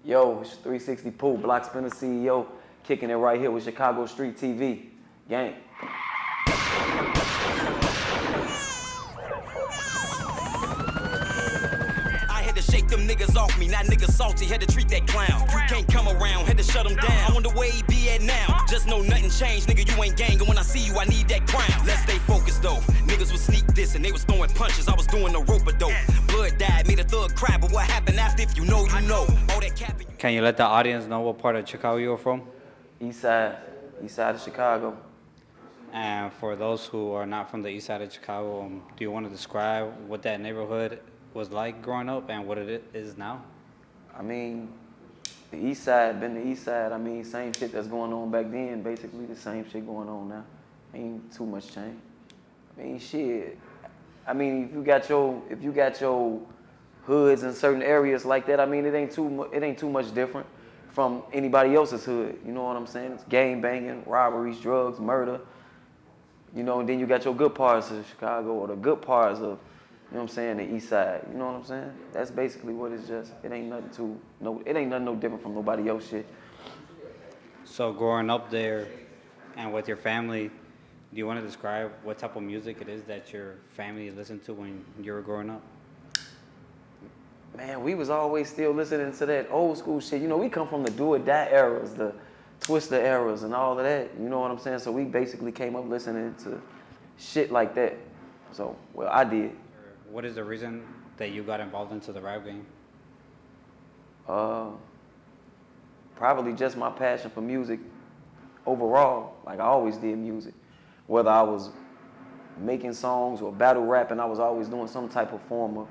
Yo, it's 360 Pool, Block Spinner CEO, kicking it right here with Chicago Street TV. Gang. I had to shake them niggas off me, now niggas salty, had to treat that clown. You can't come around, had to shut him down. I wonder where he be at now. Just know nothing changed, nigga, you ain't gang, and when I see you, I need that crown. Let's stay focused though. Niggas was sneak this and they was throwing punches, I was doing the rope-a-dope. Blood died, made a thug cry, but what happened after, if you know, you know. All that capping. Can you let the audience know what part of Chicago you're from? East side of Chicago. And for those who are not from the east side of Chicago, do you want to describe what that neighborhood was like growing up and what it is now? I mean, the east side, been the east side, I mean, same shit that's going on back then, basically the same shit going on now. Ain't too much change. I mean, shit. I mean, if you got your hoods in certain areas like that, I mean, it ain't too much different from anybody else's hood. You know what I'm saying? It's gang banging, robberies, drugs, murder. You know, and then you got your good parts of Chicago or the good parts of, you know what I'm saying, the east side. You know what I'm saying? That's basically what it's just. It ain't nothing no different from nobody else shit. So growing up there and with your family, do you want to describe what type of music it is that your family listened to when you were growing up? Man, we was always still listening to that old school shit. You know, we come from the do or die eras, the Twister eras and all of that. You know what I'm saying? So we basically came up listening to shit like that. So, well, I did. What is the reason that you got involved into the rap game? Probably just my passion for music overall. Like I always did music. Whether I was making songs or battle rapping, I was always doing some type of form of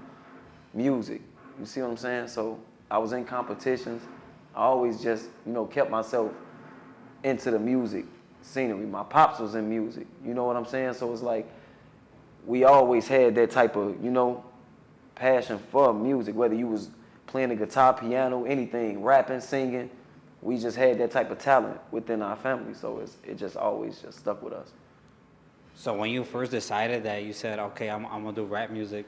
music. You see what I'm saying? So I was in competitions. I always just, you know, kept myself into the music scenery. My pops was in music. You know what I'm saying? So it's like we always had that type of, you know, passion for music, whether you was playing the guitar, piano, anything, rapping, singing. We just had that type of talent within our family. So it just always just stuck with us. So when you first decided that you said, okay, I'm going to do rap music,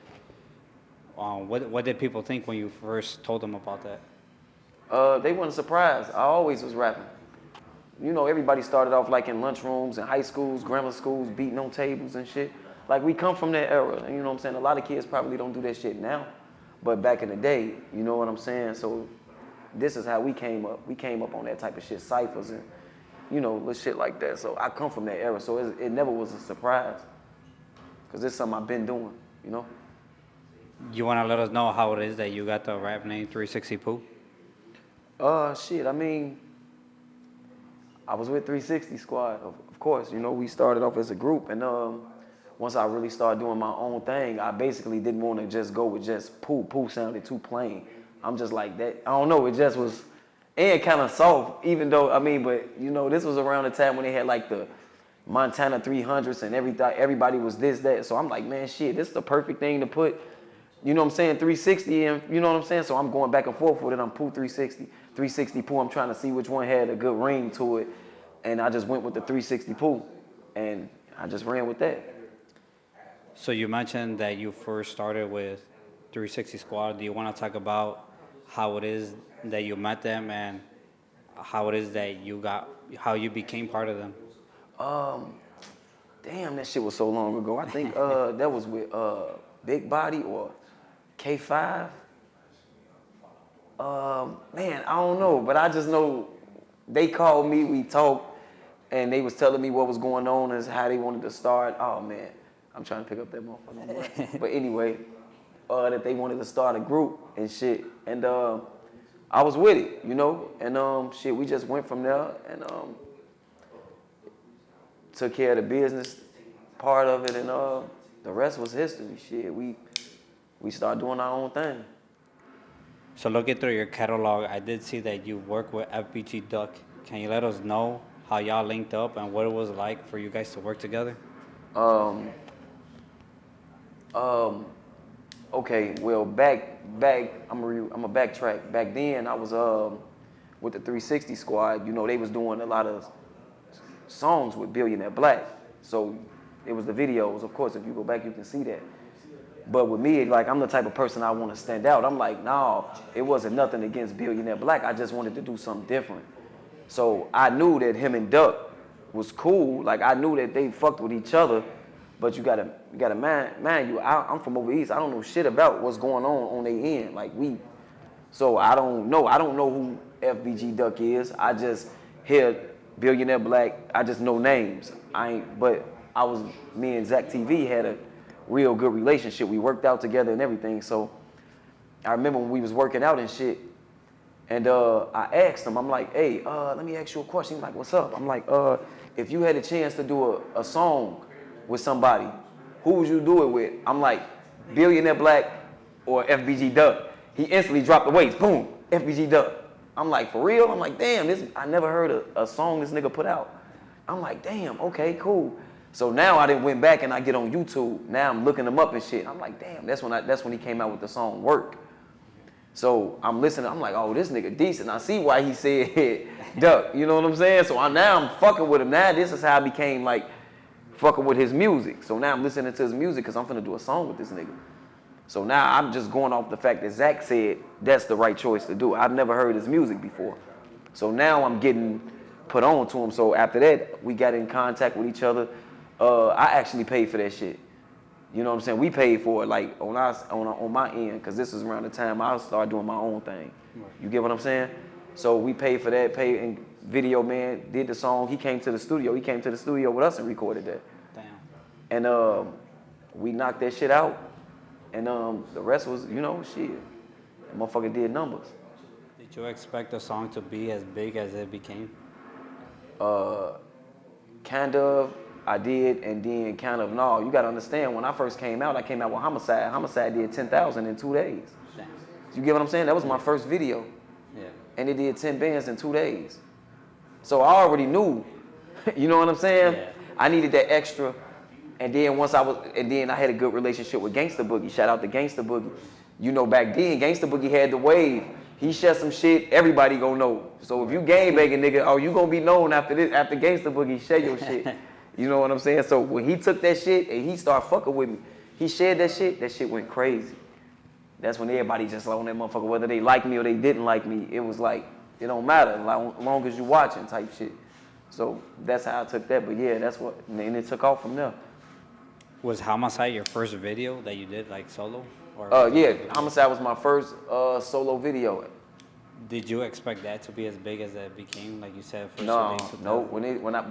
what did people think when you first told them about that? They weren't surprised. I always was rapping. You know, everybody started off like in lunchrooms and high schools, grammar schools, beating on tables and shit. Like we come from that era, and you know what I'm saying? A lot of kids probably don't do that shit now, but back in the day, you know what I'm saying? So this is how we came up. We came up on that type of shit, ciphers and, you know, little shit like that. So I come from that era, so it never was a surprise, because it's something I've been doing, you know? You want to let us know how it is that you got the rap name 360 Poo? Shit, I mean, I was with 360 Squad, of course. You know, we started off as a group, and once I really started doing my own thing, I basically didn't want to just go with just Poo. Poo sounded too plain. I'm just like that. I don't know, it just was, and kind of soft, even though, I mean, but, you know, this was around the time when they had like the Montana 300s and everybody was this, that. So I'm like, man, shit, this is the perfect thing to put, you know what I'm saying, 360, and you know what I'm saying? So I'm going back and forth with it. I'm Poo 360, 360 Poo. I'm trying to see which one had a good ring to it. And I just went with the 360 Poo, and I just ran with that. So you mentioned that you first started with 360 Squad. Do you want to talk about how it is that you met them and how it is that how you became part of them? Damn, that shit was so long ago. I think that was with Big Body or K5. Man, I don't know, but I just know they called me, we talked, and they was telling me what was going on and how they wanted to start. Oh man, I'm trying to pick up that motherfucker. But anyway, that they wanted to start a group and shit. And I was with it, you know, and shit, we just went from there and took care of the business part of it, and the rest was history. Shit, we started doing our own thing. So looking through your catalog, I did see that you work with FBG Duck. Can you let us know how y'all linked up and what it was like for you guys to work together? Okay, well, back, I'm a backtrack. Back then, I was with the 360 Squad. You know, they was doing a lot of songs with Billionaire Black. So it was the videos. Of course, if you go back, you can see that. But with me, like, I'm the type of person I want to stand out. I'm like, no, it wasn't nothing against Billionaire Black. I just wanted to do something different. So I knew that him and Duck was cool. Like, I knew that they fucked with each other. But you gotta mind you, I'm from over east. I don't know shit about what's going on their end. Like, so I don't know. I don't know who FBG Duck is. I just hear Billionaire Black. I just know names. But me and Zack TV had a real good relationship. We worked out together and everything. So I remember when we was working out and shit, and I asked him, I'm like, hey, let me ask you a question. He's like, what's up? I'm like, if you had a chance to do a song with somebody, who would you do it with? I'm like, Billionaire Black or FBG Duck? He instantly dropped the weights. Boom, FBG Duck. I'm like, for real? I'm like, damn, I never heard a song this nigga put out. I'm like, damn, okay, cool. So now I done went back and I get on YouTube. Now I'm looking him up and shit. I'm like, damn, that's when he came out with the song Work. So I'm listening. I'm like, oh, this nigga decent. I see why he said Duck. You know what I'm saying? So now I'm fucking with him. Now this is how I became like fucking with his music. So now I'm listening to his music because I'm finna do a song with this nigga. So now I'm just going off the fact that Zack said that's the right choice to do. I've never heard his music before. So now I'm getting put on to him. So after that, we got in contact with each other. I actually paid for that shit. You know what I'm saying? We paid for it like on my end, because this is around the time I started doing my own thing. You get what I'm saying? So we paid for that, and Video Man did the song. He came to the studio. He came to the studio with us and recorded that. Damn. And we knocked that shit out. And the rest was, shit. The motherfucker did numbers. Did you expect the song to be as big as it became? Kind of, I did, and then kind of, no. You gotta understand, when I first came out, I came out with Homicide. Homicide did 10,000 in 2 days. Damn. You get what I'm saying? That was my first video. Yeah. And it did 10 bands in 2 days. So I already knew, you know what I'm saying? Yeah. I needed that extra. And then I had a good relationship with Gangsta Boogie. Shout out to Gangsta Boogie. You know, back then, Gangsta Boogie had the wave. He shut some shit, everybody gonna know. So if you gang banging, nigga, oh, you gonna be known after this, after Gangsta Boogie share your shit. You know what I'm saying? So when he took that shit and he started fucking with me, he shared that shit went crazy. That's when everybody just on that motherfucker, whether they like me or they didn't like me, it was like, it don't matter, as long as you watching type shit. So that's how I took that, but yeah, and it took off from there. Was Homicide your first video that you did, like solo? Yeah, Homicide was my first solo video. Did you expect that to be as big as it became, like you said? No.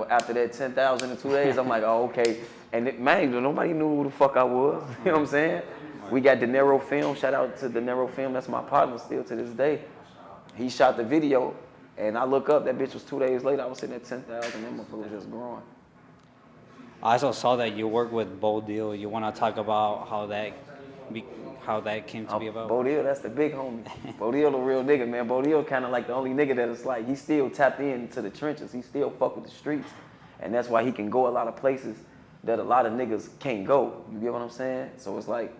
After that 10,000 in 2 days, I'm like, oh, okay. And man, nobody knew who the fuck I was. You know what I'm saying? We got De Niro Film. Shout out to De Niro Film. That's my partner still to this day. He shot the video, and I look up. That bitch was 2 days later. I was sitting at 10,000. That motherfucker was just growing. I also saw that you work with Bo Deal. You want to talk about how that came to be about? Bo Deal, that's the big homie. Bo Deal, the real nigga, man. Bo Deal kind of like the only nigga that is like, he still tapped into the trenches. He still fuck with the streets. And that's why he can go a lot of places that a lot of niggas can't go. You get what I'm saying? So it's like,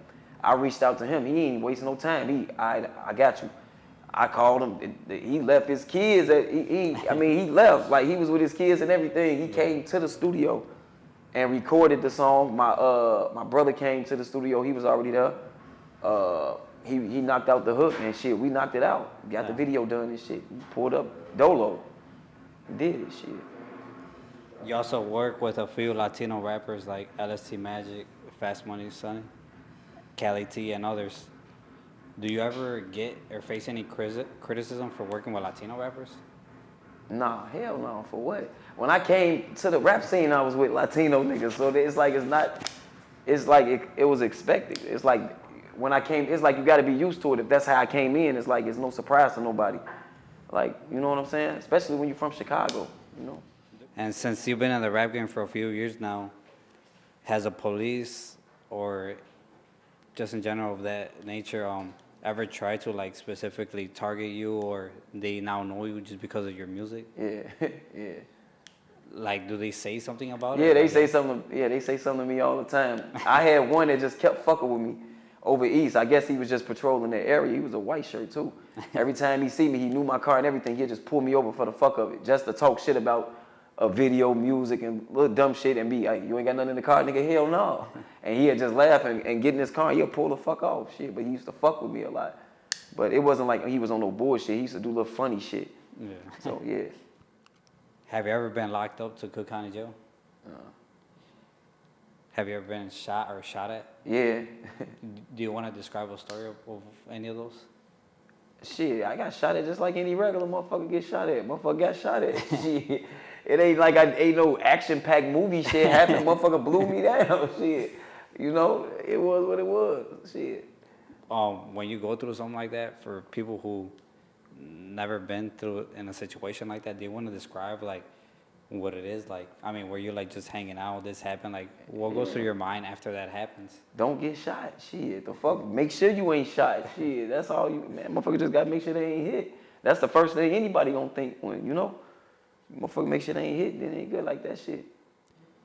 I reached out to him. He ain't wasting no time. I got you. I called him. He left his kids. He left. Like, he was with his kids and everything. He came to the studio and recorded the song. My brother came to the studio. He was already there. He knocked out the hook and shit. We knocked it out. Got the video done and shit. He pulled up Dolo. Did it, shit. You also work with a few Latino rappers like LST Magic, Fast Money Sonny, Cali T, and others. Do you ever get or face any criticism for working with Latino rappers? Nah, hell no. For what? When I came to the rap scene, I was with Latino niggas. So it was expected. It's like when I came, it's like you got to be used to it. If that's how I came in, it's like it's no surprise to nobody. Like, you know what I'm saying? Especially when you're from Chicago, you know. And since you've been in the rap game for a few years now, has the police or just in general of that nature ever tried to like specifically target you, or they now know you just because of your music? Yeah, yeah. Like, do they say something about it? Yeah, they say something to me all the time. I had one that just kept fucking with me over east. I guess he was just patrolling that area. He was a white shirt too. Every time he see me, he knew my car and everything. He'd just pull me over for the fuck of it, just to talk shit about a video, music, and little dumb shit and be like, you ain't got nothing in the car, nigga, hell no. And he'd just laugh and get in his car and he'll pull the fuck off, shit. But he used to fuck with me a lot. But it wasn't like he was on no bullshit. He used to do little funny shit. Yeah. So, yeah. Have you ever been locked up to Cook County Jail? Have you ever been shot at? Yeah. Do you want to describe a story of any of those? Shit, I got shot at just like any regular motherfucker get shot at. Motherfucker got shot at. Shit. It ain't like ain't no action-packed movie shit happened. Motherfucker blew me down. Shit. You know, it was what it was. Shit. When you go through something like that, for people who never been through it in a situation like that, do you want to describe like what it is like? I mean, were you like just hanging out, this happened, like what goes through your mind after that happens? Don't get shot. Shit. The fuck? Make sure you ain't shot. Shit. That's all you, man. Motherfucker just gotta make sure they ain't hit. That's the first thing anybody gonna think when, you know? Motherfucker make sure they ain't hit, then they ain't good like that shit.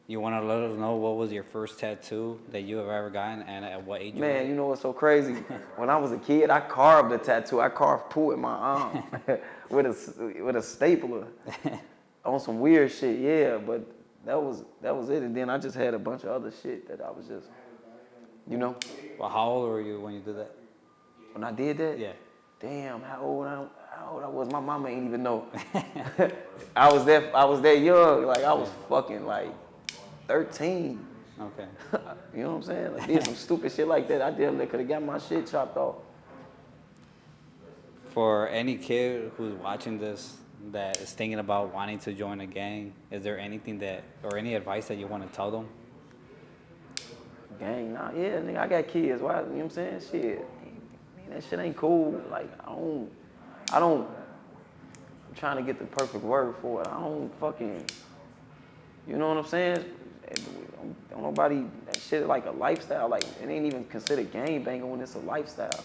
You want to let us know what was your first tattoo that you have ever gotten and at what age? Man, you know what's so crazy? When I was a kid, I carved a tattoo. I carved poo in my arm with a stapler on some weird shit. Yeah, but that was it. And then I just had a bunch of other shit that I was just, you know. Well, how old were you when you did that? When I did that? Yeah. Damn, how old I was? My mama ain't even know. I was that young. Like I was fucking like 13. Okay. You know what I'm saying? Like, did some stupid shit like that. I damn could have got my shit chopped off. For any kid who's watching this that is thinking about wanting to join a gang, is there anything or any advice that you want to tell them? Gang, nah, yeah, nigga, I got kids. Why? You know what I'm saying? Shit, that shit ain't cool. Like, I'm trying to get the perfect word for it. I don't fucking, you know what I'm saying? Don't nobody, that shit like a lifestyle. Like, it ain't even considered gang banging when it's a lifestyle.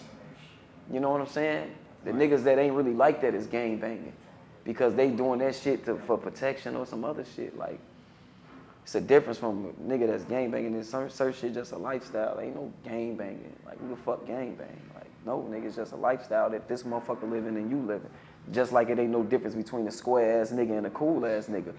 You know what I'm saying? The niggas that ain't really like that is gang banging because they doing that shit for protection or some other shit. Like, it's a difference from a nigga that's gang banging and some shit just a lifestyle. Ain't no gang banging. Like, who the fuck gang bang? Like, no, nigga, it's just a lifestyle that this motherfucker living and you living. Just like it ain't no difference between a square ass nigga and a cool ass nigga.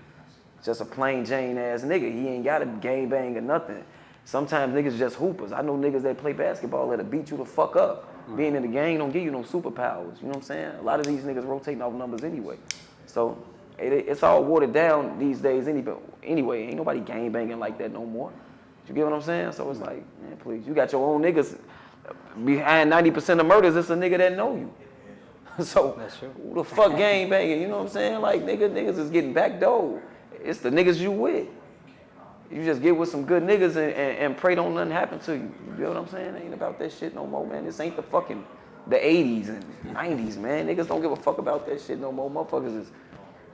Just a plain Jane ass nigga. He ain't got a gang bang or nothing. Sometimes niggas just hoopers. I know niggas that play basketball that'll beat you the fuck up. Being in the gang don't give you no superpowers. You know what I'm saying? A lot of these niggas rotating off numbers anyway. So it's all watered down these days anyway. Ain't nobody gang banging like that no more. You get what I'm saying? So it's like, man, please. You got your own niggas. Behind 90% of murders, it's a nigga that know you. So That's true. who the fuck gang banging? You know what I'm saying? Like, niggas is getting backdoored. It's the niggas you with. You just get with some good niggas and pray don't nothing happen to you. You know what I'm saying? It ain't about that shit no more, man. This ain't the 80s and 90s, man. Niggas don't give a fuck about that shit no more. Motherfuckers is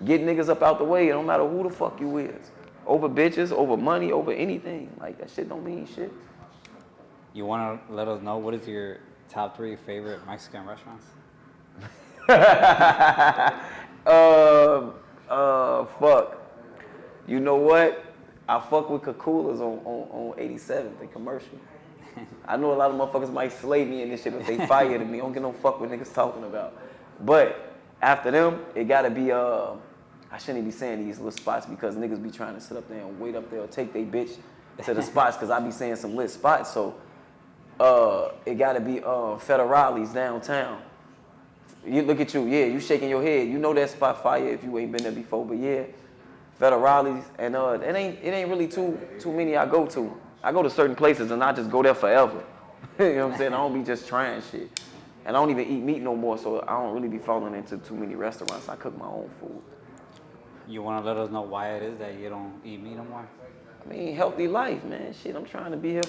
getting niggas up out the way. It don't matter who the fuck you is. Over bitches, over money, over anything. Like, that shit don't mean shit. You want to let us know what is your top 3 favorite Mexican restaurants? Fuck. You know what? I fuck with Kakulas on 87th and Commercial. I know a lot of motherfuckers might slay me in this shit if they fired me. I don't get no fuck what niggas talking about. But after them, it gotta be, I shouldn't be saying these little spots because niggas be trying to sit up there and wait up there or take they bitch to the spots because I be saying some lit spots. So it gotta be Federales downtown. You look at you, yeah, you shaking your head. You know that spot fire if you ain't been there before, but yeah. Federales, and it ain't really too many I go to. I go to certain places and I just go there forever. You know what I'm saying? I don't be just trying shit. And I don't even eat meat no more, so I don't really be falling into too many restaurants. I cook my own food. You want to let us know why it is that you don't eat meat no more? I mean, healthy life, man. Shit, I'm trying to be here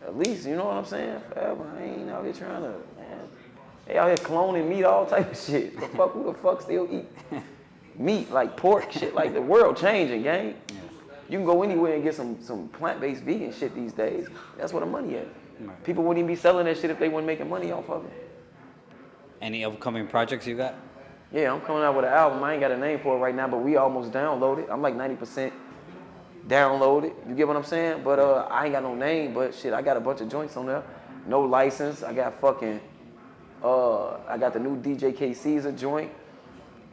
at least, you know what I'm saying? Forever. I ain't out here trying to, man. They out here cloning meat, all type of shit. The fuck, who the fuck still eat meat, like pork, shit, like the world changing, gang. Yeah. You can go anywhere and get some plant-based vegan shit these days. That's where the money at. Right. People wouldn't even be selling that shit if they weren't making money off of it. Any upcoming projects you got? Yeah, I'm coming out with an album. I ain't got a name for it right now, but we almost downloaded. I'm like 90% downloaded. You get what I'm saying? But I ain't got no name, but shit, I got a bunch of joints on there. No license. I got fucking, I got the new DJ KC's a joint.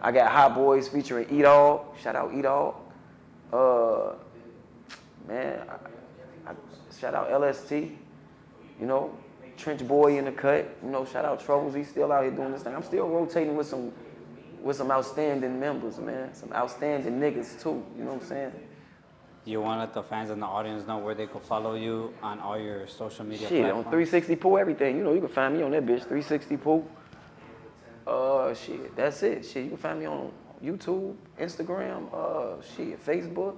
I got Hot Boys featuring E-Dog. Shout out E-Dog. Uh, man, I shout out LST, you know, Trench Boy in the cut, you know, shout out Troubles, he's still out here doing this thing. I'm still rotating with some outstanding members, man, some outstanding niggas too, you know what I'm saying? You want to let the fans and the audience know where they can follow you on all your social media Shit, platforms? on 360 Pool, everything, you know, you can find me on that bitch, 360 Pool. Shit, that's it. Shit, you can find me on YouTube, Instagram, shit, Facebook.